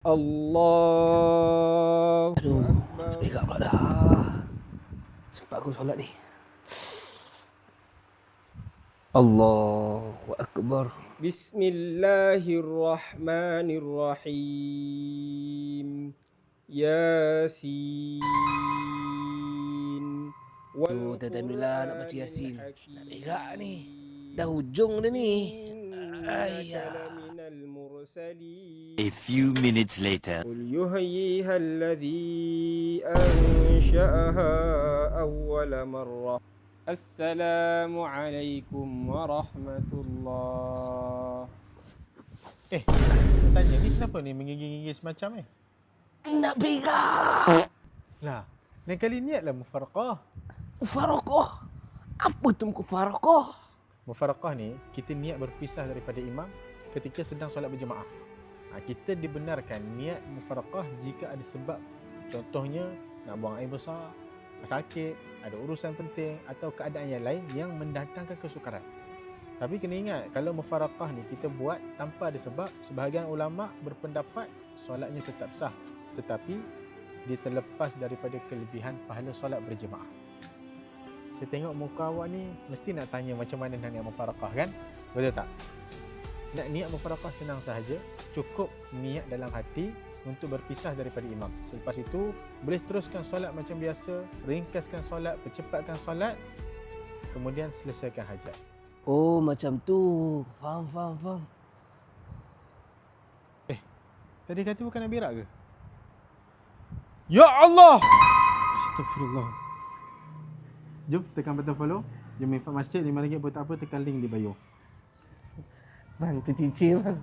Allahu Aduh, Akbar. terpegang pula dah. Sempat aku solat ni. Allahu Akbar. Bismillahirrahmanirrahim. Yasin. Aduh, time mula nak baca Qur'anil Yasin. hakim. Nak berak ni. Dah hujung dah ni. Innaka laminal mursalin. A few minutes later. قل يحييها الذي أنشأها أول مرة. السلام عليكم ورحمة الله. Tanya ni kenapa ni menggigil-gigil semacam ni? Nak berak. Lah, lain kali niatlah mufaraqah. Mufaraqah. Apa tu mufaraqah? Mufaraqah ni kita niat berpisah daripada imam ketika sedang solat berjemaah. Kita dibenarkan niat mufaraqah jika ada sebab. Contohnya nak buang air besar, sakit, ada urusan penting atau keadaan yang lain yang mendatangkan kesukaran. Tapi kena ingat, kalau mufaraqah ni kita buat tanpa ada sebab, sebahagian ulama berpendapat solatnya tetap sah, tetapi dia terlepas daripada kelebihan pahala solat berjemaah. Saya tengok muka awak ni mesti nak tanya macam mana nak niat mufaraqah kan? Betul tak? Nak niat mufaraqah senang sahaja, cukup niat dalam hati untuk berpisah daripada imam. Selepas itu boleh teruskan solat macam biasa, ringkaskan solat, percepatkan solat, kemudian selesaikan hajat. Oh, macam tu. Faham. Tadi kata bukan nak berak ke? Ya Allah! Astagfirullah. Jom tekan button follow. Jom infak masjid RM5 pun tak apa, tekan link di bio. Bang, tercicir bang.